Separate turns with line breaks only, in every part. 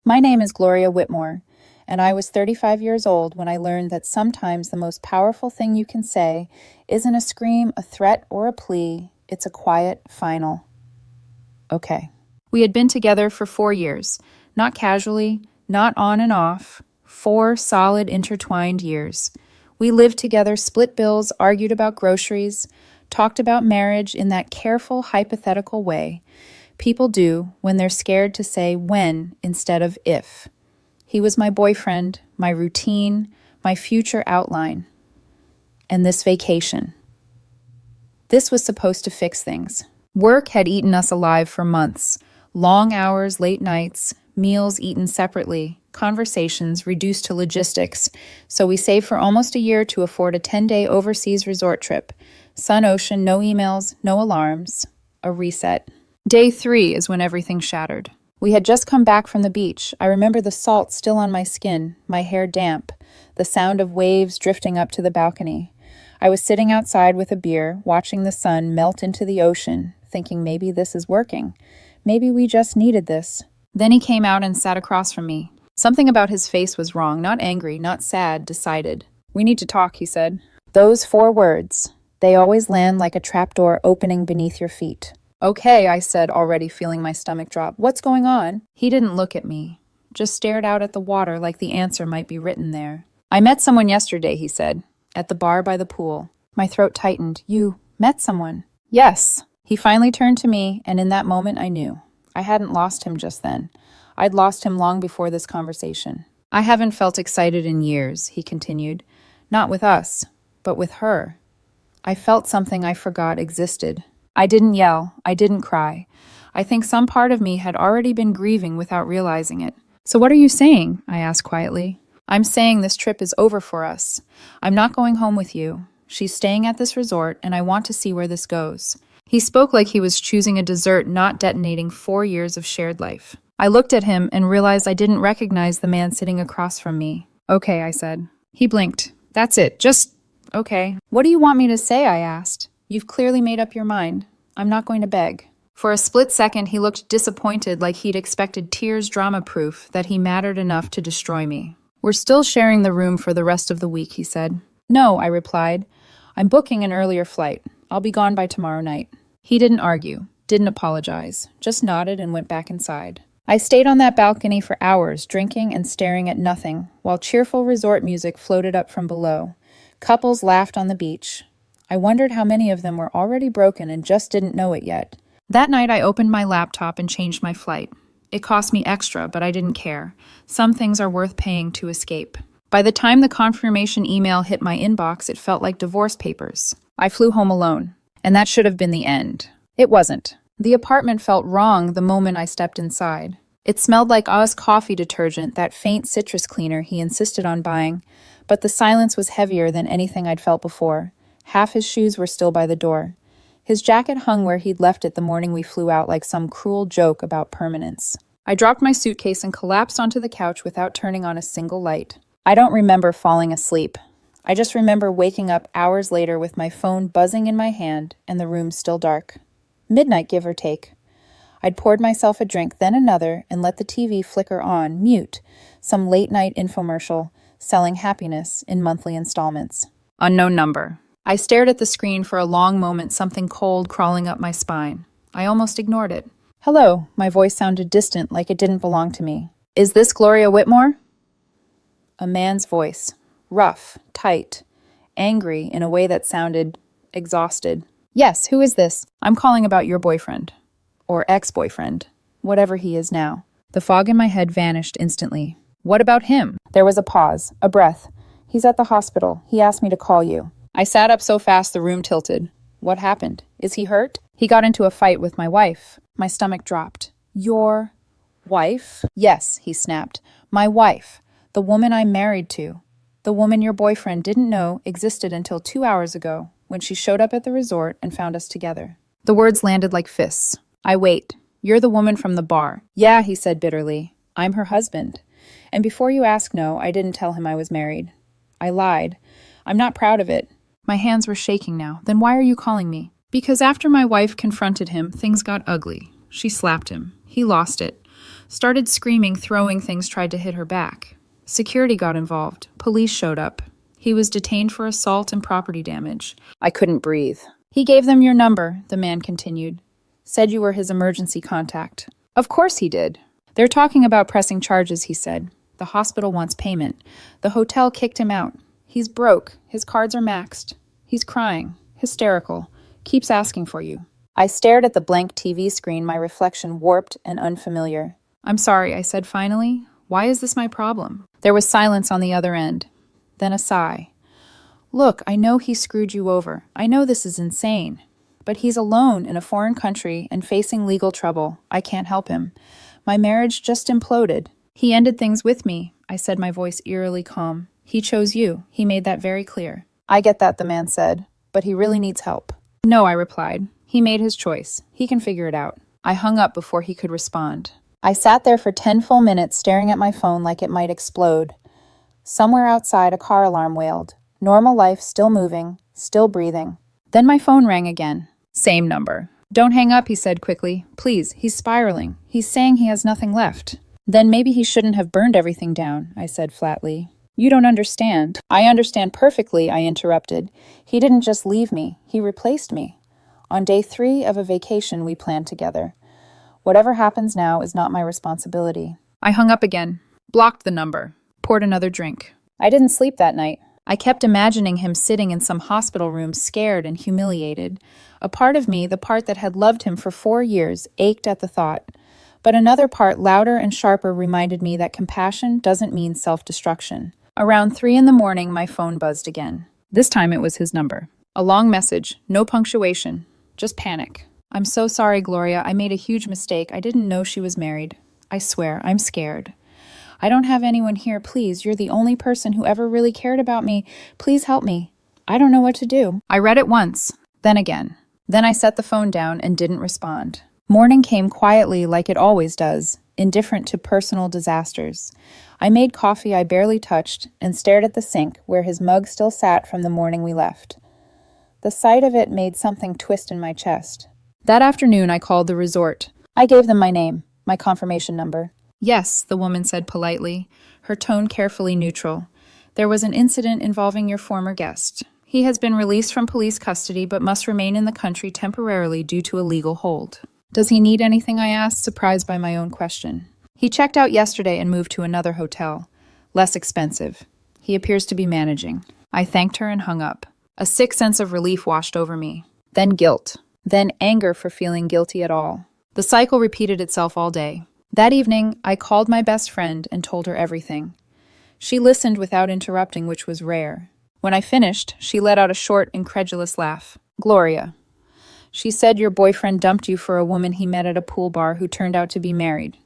My name is Gloria Whitmore, and I was 35 years old when I learned that sometimes the most powerful thing you can say isn't a scream, a threat, or a plea. It's a quiet, final, okay. We had been together for 4 years, not casually, not on and off, 4 solid, intertwined years. We lived together, split bills, argued about groceries, talked about marriage in that careful, hypothetical way people do when they're scared to say when instead of if. He was my boyfriend, my routine, my future outline. And this vacation. This was supposed to fix things. Work had eaten us alive for months. Long hours, late nights, meals eaten separately, conversations reduced to logistics. So we saved for almost a year to afford a 10-day overseas resort trip. Sun, ocean, no emails, no alarms. A reset. Day 3 is when everything shattered. We had just come back from the beach. I remember the salt still on my skin, my hair damp, the sound of waves drifting up to the balcony. I was sitting outside with a beer, watching the sun melt into the ocean, thinking maybe this is working. Maybe we just needed this. Then he came out and sat across from me. Something about his face was wrong, not angry, not sad, decided. "We need to talk," he said. Those 4 words, they always land like a trapdoor opening beneath your feet. "Okay," I said, already feeling my stomach drop. "What's going on?" He didn't look at me, just stared out at the water like the answer might be written there. "I met someone yesterday," he said, "at the bar by the pool." My throat tightened. "You met someone?" "Yes." He finally turned to me, and in that moment I knew. I hadn't lost him just then. I'd lost him long before this conversation. "I haven't felt excited in years," he continued. "Not with us, but with her. I felt something I forgot existed." I didn't yell. I didn't cry. I think some part of me had already been grieving without realizing it. "So what are you saying?" I asked quietly. "I'm saying this trip is over for us. I'm not going home with you. She's staying at this resort, and I want to see where this goes." He spoke like he was choosing a dessert, not detonating 4 years of shared life. I looked at him and realized I didn't recognize the man sitting across from me. "Okay," I said. He blinked. "That's it. Just okay." "What do you want me to say?" I asked. "You've clearly made up your mind. I'm not going to beg." For a split second, he looked disappointed, like he'd expected tears drama proof that he mattered enough to destroy me. "We're still sharing the room for the rest of the week," he said. "No," I replied. "I'm booking an earlier flight. I'll be gone by tomorrow night." He didn't argue, didn't apologize, just nodded and went back inside. I stayed on that balcony for hours, drinking and staring at nothing, while cheerful resort music floated up from below. Couples laughed on the beach. I wondered how many of them were already broken and just didn't know it yet. That night I opened my laptop and changed my flight. It cost me extra, but I didn't care. Some things are worth paying to escape. By the time the confirmation email hit my inbox, it felt like divorce papers. I flew home alone, and that should have been the end. It wasn't. The apartment felt wrong the moment I stepped inside. It smelled like Oz coffee detergent, that faint citrus cleaner he insisted on buying, but the silence was heavier than anything I'd felt before. Half his shoes were still by the door. His jacket hung where he'd left it the morning we flew out, like some cruel joke about permanence. I dropped my suitcase and collapsed onto the couch without turning on a single light. I don't remember falling asleep. I just remember waking up hours later with my phone buzzing in my hand and the room still dark. Midnight, give or take. I'd poured myself a drink, then another, and let the TV flicker on, mute, some late-night infomercial selling happiness in monthly installments. Unknown number. I stared at the screen for a long moment, something cold crawling up my spine. I almost ignored it. "Hello," my voice sounded distant, like it didn't belong to me. "Is this Gloria Whitmore?" A man's voice. Rough, tight, angry in a way that sounded exhausted. "Yes, who is this?" "I'm calling about your boyfriend." Or ex-boyfriend. Whatever he is now. The fog in my head vanished instantly. "What about him?" There was a pause, a breath. "He's at the hospital. He asked me to call you." I sat up so fast the room tilted. "What happened? Is he hurt?" "He got into a fight with my wife." My stomach dropped. "Your wife?" "Yes," he snapped. "My wife. The woman I'm married to. The woman your boyfriend didn't know existed until 2 hours ago, when she showed up at the resort and found us together." The words landed like fists. Wait. "You're the woman from the bar." "Yeah," he said bitterly. "I'm her husband. And before you ask, no, I didn't tell him I was married. I lied. I'm not proud of it." My hands were shaking now. "Then why are you calling me?" "Because after my wife confronted him, things got ugly. She slapped him. He lost it. Started screaming, throwing things, tried to hit her back. Security got involved. Police showed up. He was detained for assault and property damage. I couldn't breathe. He gave them your number, the man continued. Said you were his emergency contact. Of course he did. They're talking about pressing charges, he said. The hospital wants payment. The hotel kicked him out. He's broke. His cards are maxed. He's crying. Hysterical. Keeps asking for you. I stared at the blank TV screen, my reflection warped and unfamiliar. I'm sorry, I said finally. Why is this my problem? There was silence on the other end. Then a sigh. Look, I know he screwed you over. I know this is insane. But he's alone in a foreign country and facing legal trouble. I can't help him. My marriage just imploded. He ended things with me, I said, my voice eerily calm. He chose you. He made that very clear. I get that, the man said, but he really needs help. No, I replied. He made his choice. He can figure it out. I hung up before he could respond. I sat there for 10 full minutes staring at my phone like it might explode. Somewhere outside, a car alarm wailed. Normal life still moving, still breathing. Then my phone rang again. Same number. Don't hang up, he said quickly. Please, he's spiraling. He's saying he has nothing left. Then maybe he shouldn't have burned everything down, I said flatly. You don't understand. I understand perfectly, I interrupted. He didn't just leave me. He replaced me. On day 3 of a vacation we planned together. Whatever happens now is not my responsibility. I hung up again, blocked the number, poured another drink. I didn't sleep that night. I kept imagining him sitting in some hospital room, scared and humiliated. A part of me, the part that had loved him for 4 years, ached at the thought. But another part, louder and sharper, reminded me that compassion doesn't mean self-destruction. Around 3 in the morning, my phone buzzed again. This time it was his number. A long message, no punctuation, just panic. I'm so sorry, Gloria. I made a huge mistake. I didn't know she was married. I swear, I'm scared. I don't have anyone here. Please, you're the only person who ever really cared about me. Please help me. I don't know what to do. I read it once, then again. Then I set the phone down and didn't respond. Morning came quietly like it always does, indifferent to personal disasters. I made coffee I barely touched and stared at the sink where his mug still sat from the morning we left. The sight of it made something twist in my chest. That afternoon I called the resort. I gave them my name, my confirmation number. Yes, the woman said politely, her tone carefully neutral. There was an incident involving your former guest. He has been released from police custody but must remain in the country temporarily due to a legal hold. Does he need anything? I asked, surprised by my own question. He checked out yesterday and moved to another hotel. Less expensive. He appears to be managing. I thanked her and hung up. A sick sense of relief washed over me. Then guilt. Then anger for feeling guilty at all. The cycle repeated itself all day. That evening, I called my best friend and told her everything. She listened without interrupting, which was rare. When I finished, she let out a short, incredulous laugh. Gloria. She said your boyfriend dumped you for a woman he met at a pool bar who turned out to be married,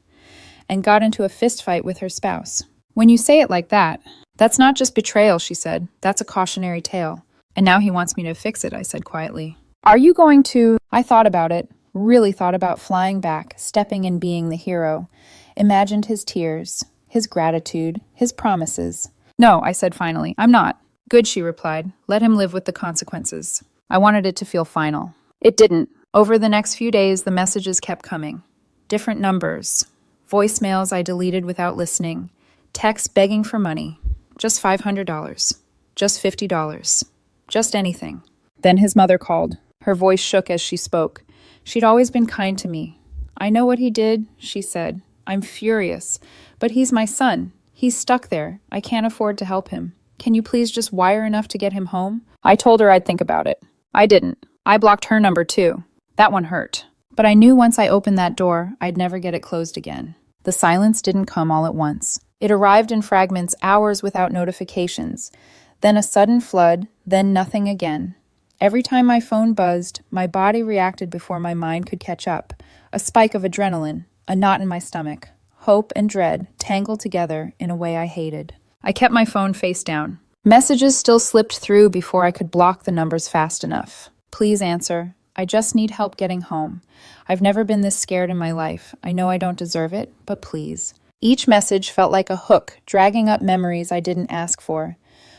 and got into a fistfight with her spouse. When you say it like that, that's not just betrayal, she said. That's a cautionary tale. And now he wants me to fix it, I said quietly. Are you going to? I thought about it. Really thought about flying back, stepping and being the hero. Imagined his tears, his gratitude, his promises. No, I said finally, I'm not. Good, she replied. Let him live with the consequences. I wanted it to feel final. It didn't. Over the next few days, the messages kept coming. Different numbers. Voicemails I deleted without listening. Texts begging for money. Just $500. Just $50. Just anything. Then his mother called. Her voice shook as she spoke. She'd always been kind to me. I know what he did, she said. I'm furious. But he's my son. He's stuck there. I can't afford to help him. Can you please just wire enough to get him home? I told her I'd think about it. I didn't. I blocked her number too. That one hurt. But I knew once I opened that door, I'd never get it closed again. The silence didn't come all at once. It arrived in fragments, hours without notifications. Then a sudden flood, then nothing again. Every time my phone buzzed, my body reacted before my mind could catch up. A spike of adrenaline, a knot in my stomach. Hope and dread tangled together in a way I hated. I kept my phone face down. Messages still slipped through before I could block the numbers fast enough. Please answer. I just need help getting home. I've never been this scared in my life. I know I don't deserve it, but please. Each message felt like a hook, dragging up memories I didn't ask for.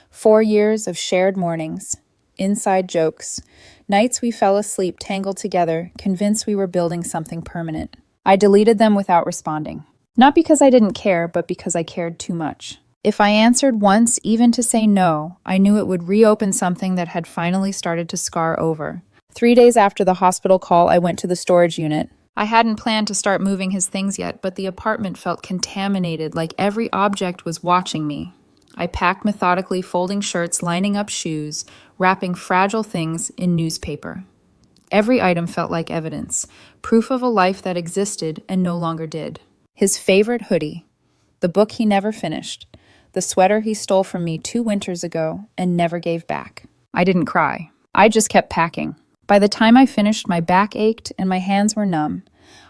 4 years of shared mornings. Inside jokes. Nights we fell asleep tangled together, convinced we were building something permanent. I deleted them without responding. Not because I didn't care, but because I cared too much. If I answered once, even to say no, I knew it would reopen something that had finally started to scar over. 3 days after the hospital call, I went to the storage unit. I hadn't planned to start moving his things yet, but the apartment felt contaminated, like every object was watching me. I packed methodically, folding shirts, lining up shoes, wrapping fragile things in newspaper. Every item felt like evidence, proof of a life that existed and no longer did. His favorite hoodie, the book he never finished, the sweater he stole from me 2 winters ago and never gave back. I didn't cry. I just kept packing. By the time I finished, my back ached and my hands were numb.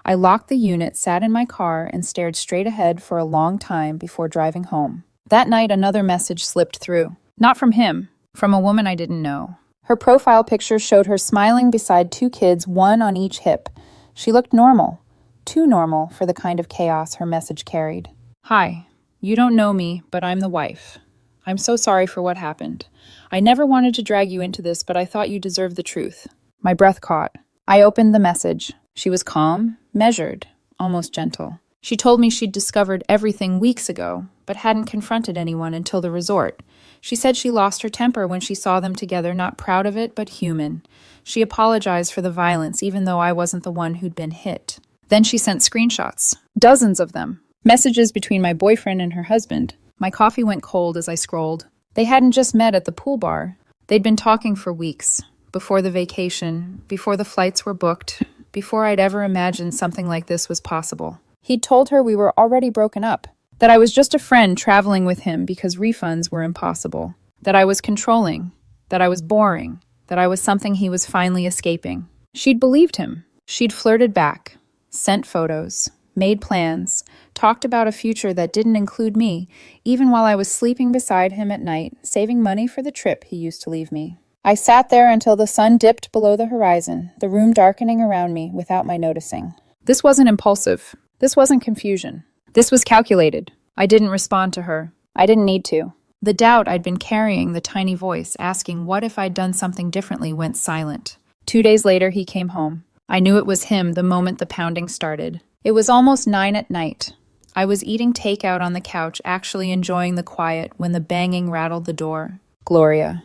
I locked the unit, sat in my car, and stared straight ahead for a long time before driving home. That night, another message slipped through. Not from him, from a woman I didn't know. Her profile picture showed her smiling beside 2 kids, one on each hip. She looked normal. Too normal for the kind of chaos her message carried. Hi, you don't know me, but I'm the wife. I'm so sorry for what happened. I never wanted to drag you into this, but I thought you deserved the truth. My breath caught. I opened the message. She was calm, measured, almost gentle. She told me she'd discovered everything weeks ago, but hadn't confronted anyone until the resort. She said she lost her temper when she saw them together, not proud of it, but human. She apologized for the violence, even though I wasn't the one who'd been hit. Then she sent screenshots. Dozens of them. Messages between my boyfriend and her husband. My coffee went cold as I scrolled. They hadn't just met at the pool bar. They'd been talking for weeks. Before the vacation, before the flights were booked, before I'd ever imagined something like this was possible. He'd told her we were already broken up, that I was just a friend traveling with him because refunds were impossible, that I was controlling, that I was boring, that I was something he was finally escaping. She'd believed him. She'd flirted back, sent photos, made plans, talked about a future that didn't include me, even while I was sleeping beside him at night, saving money for the trip he used to leave me. I sat there until the sun dipped below the horizon, the room darkening around me without my noticing. This wasn't impulsive. This wasn't confusion. This was calculated. I didn't respond to her. I didn't need to. The doubt I'd been carrying, the tiny voice asking what if I'd done something differently, went silent. 2 days later, he came home. I knew it was him the moment the pounding started. It was almost 9 at night. I was eating takeout on the couch, actually enjoying the quiet, when the banging rattled the door. Gloria.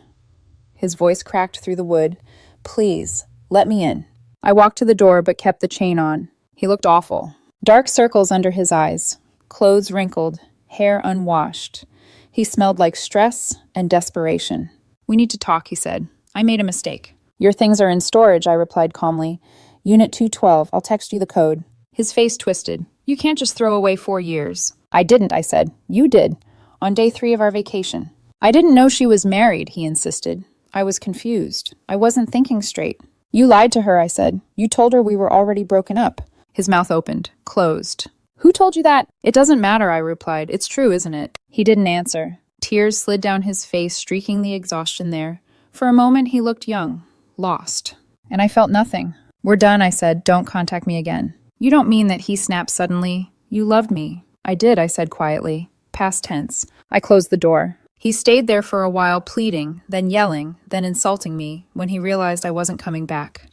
His voice cracked through the wood. Please, let me in. I walked to the door but kept the chain on. He looked awful. Dark circles under his eyes, clothes wrinkled, hair unwashed. He smelled like stress and desperation. We need to talk, he said. I made a mistake. Your things are in storage, I replied calmly. Unit 212, I'll text you the code. His face twisted. You can't just throw away 4 years. I didn't, I said. You did. On day 3 of our vacation. I didn't know she was married, he insisted. I was confused. I wasn't thinking straight. You lied to her, I said. You told her we were already broken up. His mouth opened, closed. Who told you that? It doesn't matter, I replied. It's true, isn't it? He didn't answer. Tears slid down his face, streaking the exhaustion there. For a moment, he looked young, lost. And I felt nothing. We're done, I said. Don't contact me again. You don't mean that, he snapped suddenly. You loved me. I did, I said quietly. Past tense. I closed the door. He stayed there for a while, pleading, then yelling, then insulting me, when he realized I wasn't coming back.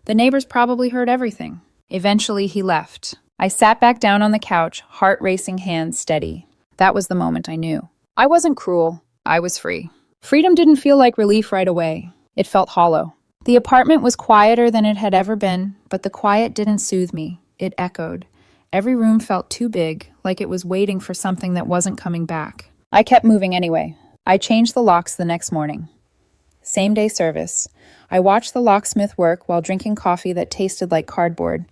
The neighbors probably heard everything. Eventually, he left. I sat back down on the couch, heart racing, hands steady. That was the moment I knew. I wasn't cruel. I was free. Freedom didn't feel like relief right away. It felt hollow. The apartment was quieter than it had ever been, but the quiet didn't soothe me. It echoed. Every room felt too big, like it was waiting for something that wasn't coming back. I kept moving anyway. I changed the locks the next morning. Same-day service. I watched the locksmith work while drinking coffee that tasted like cardboard.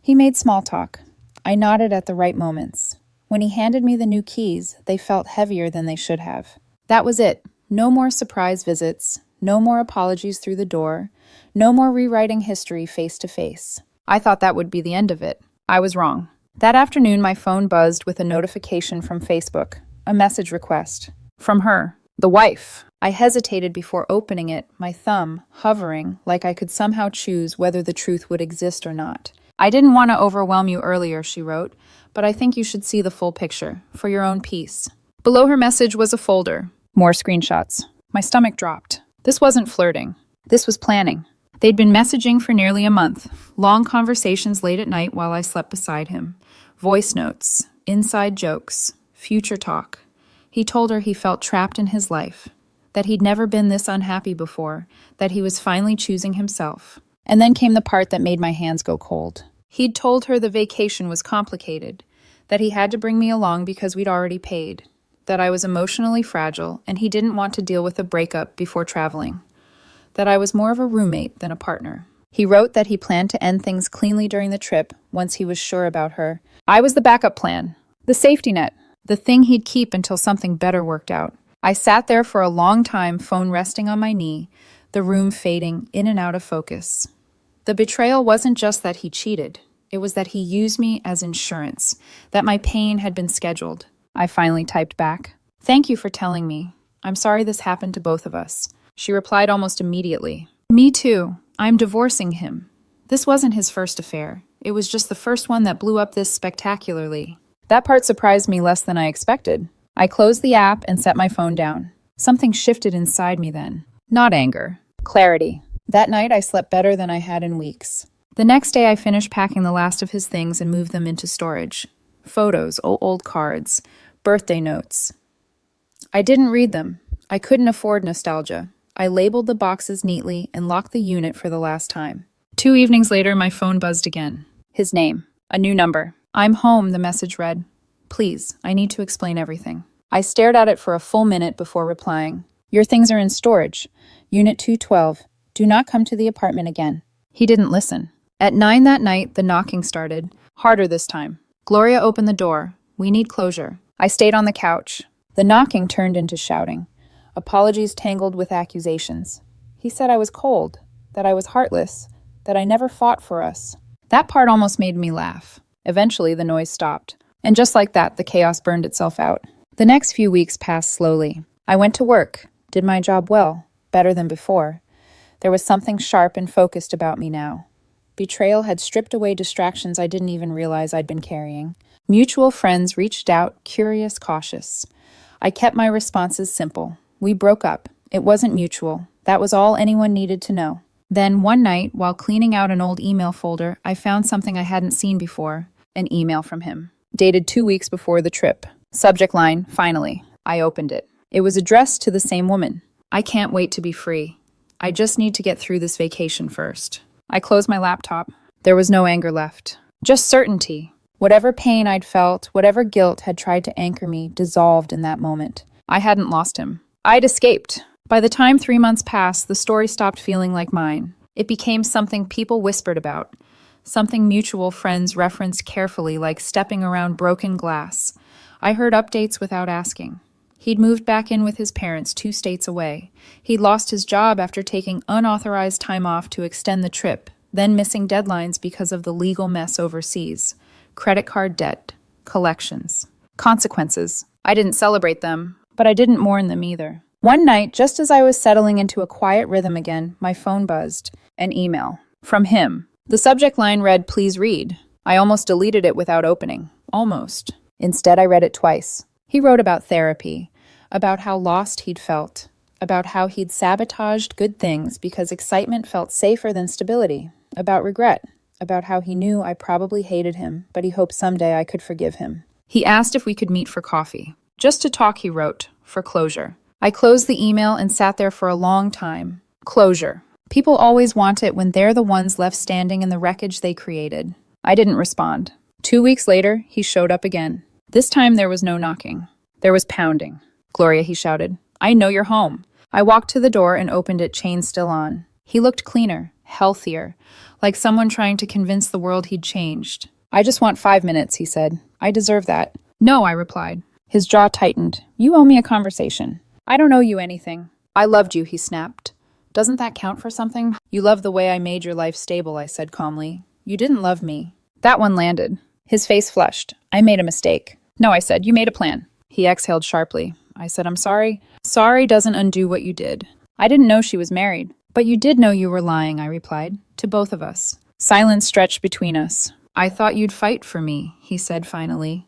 He made small talk. I nodded at the right moments. When he handed me the new keys, they felt heavier than they should have. That was it. No more surprise visits. No more apologies through the door. No more rewriting history face to face. I thought that would be the end of it. I was wrong. That afternoon, my phone buzzed with a notification from Facebook. A message request. From her. The wife. I hesitated before opening it, my thumb hovering like I could somehow choose whether the truth would exist or not. I didn't want to overwhelm you earlier, she wrote, but I think you should see the full picture, for your own peace. Below her message was a folder. More screenshots. My stomach dropped. This wasn't flirting. This was planning. They'd been messaging for nearly a month. Long conversations late at night while I slept beside him. Voice notes. inside jokes, future talk. He told her he felt trapped in his life, that he'd never been this unhappy before, that he was finally choosing himself. And then came the part that made my hands go cold. He'd told her the vacation was complicated, that he had to bring me along because we'd already paid, that I was emotionally fragile and he didn't want to deal with a breakup before traveling, that I was more of a roommate than a partner. He wrote that he planned to end things cleanly during the trip once he was sure about her. I was the backup plan, the safety net, the thing he'd keep until something better worked out. I sat there for a long time, phone resting on my knee, the room fading in and out of focus. The betrayal wasn't just that he cheated. It was that he used me as insurance, that my pain had been scheduled. I finally typed back, "Thank you for telling me. I'm sorry this happened to both of us." She replied almost immediately, "Me too. I'm divorcing him. This wasn't his first affair. It was just the first one that blew up this spectacularly." That part surprised me less than I expected. I closed the app and set my phone down. Something shifted inside me then. Not anger. Clarity. That night I slept better than I had in weeks. The next day I finished packing the last of his things and moved them into storage. Photos, old cards, birthday notes. I didn't read them. I couldn't afford nostalgia. I labeled the boxes neatly and locked the unit for the last time. 2 evenings later, my phone buzzed again. His name. A new number. "I'm home," the message read. "Please, I need to explain everything." I stared at it for a full minute before replying. "Your things are in storage. Unit 212. Do not come to the apartment again." He didn't listen. At 9 that night, the knocking started. Harder this time. Gloria opened the door. "We need closure." I stayed on the couch. The knocking turned into shouting. Apologies tangled with accusations. He said I was cold, that I was heartless, that I never fought for us. That part almost made me laugh. Eventually, the noise stopped. And just like that, the chaos burned itself out. The next few weeks passed slowly. I went to work, did my job well, better than before. There was something sharp and focused about me now. Betrayal had stripped away distractions I didn't even realize I'd been carrying. Mutual friends reached out, curious, cautious. I kept my responses simple. We broke up. It wasn't mutual. That was all anyone needed to know. Then, one night, while cleaning out an old email folder, I found something I hadn't seen before. An email from him. Dated 2 weeks before the trip. Subject line, "Finally." I opened it. It was addressed to the same woman. "I can't wait to be free. I just need to get through this vacation first." I closed my laptop. There was no anger left. Just certainty. Whatever pain I'd felt, whatever guilt had tried to anchor me, dissolved in that moment. I hadn't lost him. I'd escaped. By the time 3 months passed, the story stopped feeling like mine. It became something people whispered about. Something mutual friends referenced carefully, like stepping around broken glass. I heard updates without asking. He'd moved back in with his parents 2 states away. He'd lost his job after taking unauthorized time off to extend the trip, then missing deadlines because of the legal mess overseas. Credit card debt. Collections. Consequences. I didn't celebrate them, but I didn't mourn them either. One night, just as I was settling into a quiet rhythm again, my phone buzzed. An email. From him. The subject line read, "Please read." I almost deleted it without opening. Almost. Instead, I read it twice. He wrote about therapy, about how lost he'd felt, about how he'd sabotaged good things because excitement felt safer than stability, about regret, about how he knew I probably hated him, but he hoped someday I could forgive him. He asked if we could meet for coffee. Just to talk, he wrote, for closure. I closed the email and sat there for a long time. Closure. People always want it when they're the ones left standing in the wreckage they created. I didn't respond. 2 weeks later, he showed up again. This time there was no knocking. There was pounding. "Gloria," he shouted, "I know you're home." I walked to the door and opened it, chain still on. He looked cleaner, healthier, like someone trying to convince the world he'd changed. "I just want 5 minutes," he said. "I deserve that." "No," I replied. His jaw tightened. "You owe me a conversation." "I don't owe you anything." "I loved you," he snapped. "Doesn't that count for something?" "You loved the way I made your life stable," I said calmly. "You didn't love me." That one landed. His face flushed. "I made a mistake." "No," I said. "You made a plan." He exhaled sharply. I said, "I'm sorry." "Sorry doesn't undo what you did." "I didn't know she was married." "But you did know you were lying," I replied. "To both of us." Silence stretched between us. "I thought you'd fight for me," he said finally.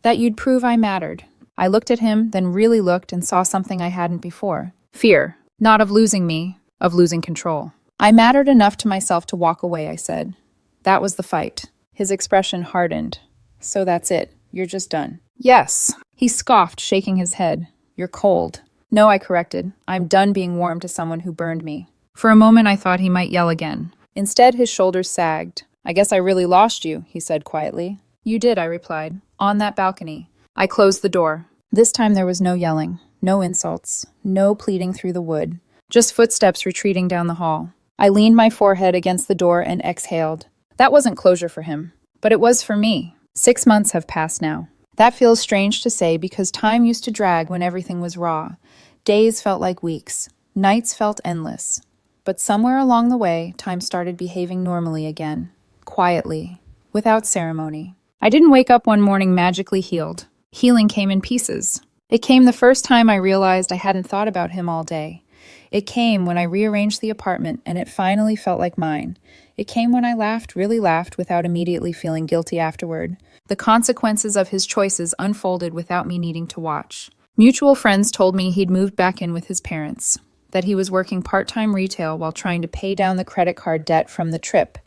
"That you'd prove I mattered." I looked at him, then really looked and saw something I hadn't before. Fear. Not of losing me, of losing control. "I mattered enough to myself to walk away," I said. That was the fight. His expression hardened. "So that's it. You're just done." "Yes." He scoffed, shaking his head. "You're cold." "No," I corrected. "I'm done being warm to someone who burned me." For a moment, I thought he might yell again. Instead, his shoulders sagged. "I guess I really lost you," he said quietly. "You did," I replied. "On that balcony." I closed the door. This time there was no yelling, no insults, no pleading through the wood, just footsteps retreating down the hall. I leaned my forehead against the door and exhaled. That wasn't closure for him, but it was for me. 6 months have passed now. That feels strange to say because time used to drag when everything was raw. Days felt like weeks. Nights felt endless. But somewhere along the way, time started behaving normally again. Quietly. Without ceremony. I didn't wake up one morning magically healed. Healing came in pieces. It came the first time I realized I hadn't thought about him all day. It came when I rearranged the apartment and it finally felt like mine. It came when I laughed, really laughed, without immediately feeling guilty afterward. The consequences of his choices unfolded without me needing to watch. Mutual friends told me he'd moved back in with his parents, that he was working part-time retail while trying to pay down the credit card debt from the trip,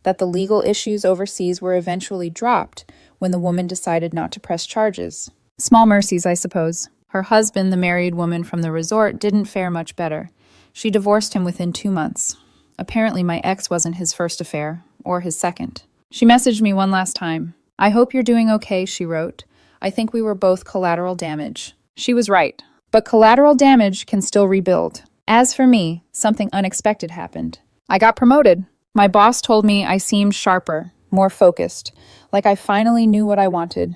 that the legal issues overseas were eventually dropped when the woman decided not to press charges. Small mercies, I suppose. Her husband, the married woman from the resort, didn't fare much better. She divorced him within 2 months. Apparently my ex wasn't his first affair, or his second. She messaged me one last time. "I hope you're doing okay," she wrote. "I think we were both collateral damage." She was right. But collateral damage can still rebuild. As for me, something unexpected happened. I got promoted. My boss told me I seemed sharper, more focused, like I finally knew what I wanted.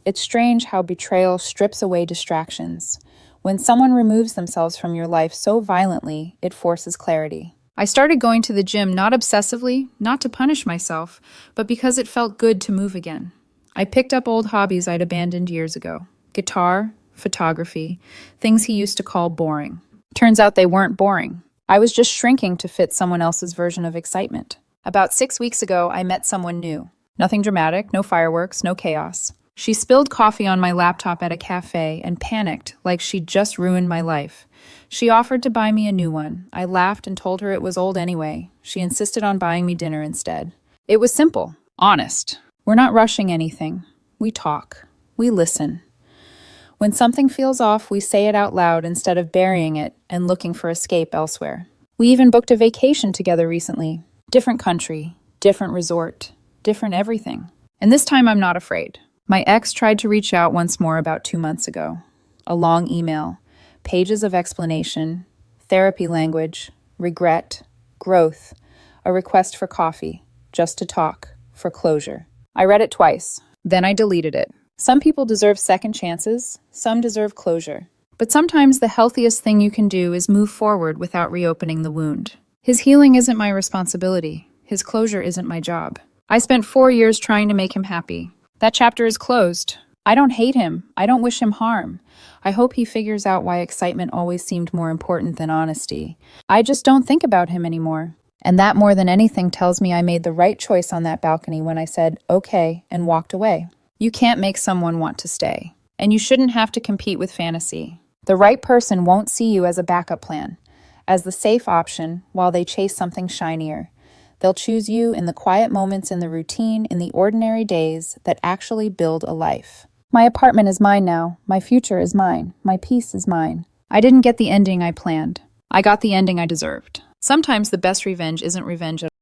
It's strange how betrayal strips away distractions. When someone removes themselves from your life so violently, it forces clarity. I started going to the gym not obsessively, not to punish myself, but because it felt good to move again. I picked up old hobbies I'd abandoned years ago. Guitar, photography, things he used to call boring. Turns out they weren't boring. I was just shrinking to fit someone else's version of excitement. About 6 weeks ago, I met someone new. Nothing dramatic, no fireworks, no chaos. She spilled coffee on my laptop at a cafe and panicked like she'd just ruined my life. She offered to buy me a new one. I laughed and told her it was old anyway. She insisted on buying me dinner instead. It was simple, honest. We're not rushing anything. We talk. We listen. When something feels off, we say it out loud instead of burying it and looking for escape elsewhere. We even booked a vacation together recently. Different country, different resort, different everything. And this time I'm not afraid. My ex tried to reach out once more about 2 months ago. A long email, pages of explanation, therapy language, regret, growth, a request for coffee, just to talk, for closure. I read it twice, then I deleted it. Some people deserve second chances, some deserve closure. But sometimes the healthiest thing you can do is move forward without reopening the wound. His healing isn't my responsibility. His closure isn't my job. I spent 4 years trying to make him happy. That chapter is closed. I don't hate him. I don't wish him harm. I hope he figures out why excitement always seemed more important than honesty. I just don't think about him anymore. And that more than anything tells me I made the right choice on that balcony when I said, okay, and walked away. You can't make someone want to stay. And you shouldn't have to compete with fantasy. The right person won't see you as a backup plan, as the safe option while they chase something shinier. They'll choose you in the quiet moments in the routine, in the ordinary days that actually build a life. My apartment is mine now. My future is mine. My peace is mine. I didn't get the ending I planned. I got the ending I deserved. Sometimes the best revenge isn't revenge at all.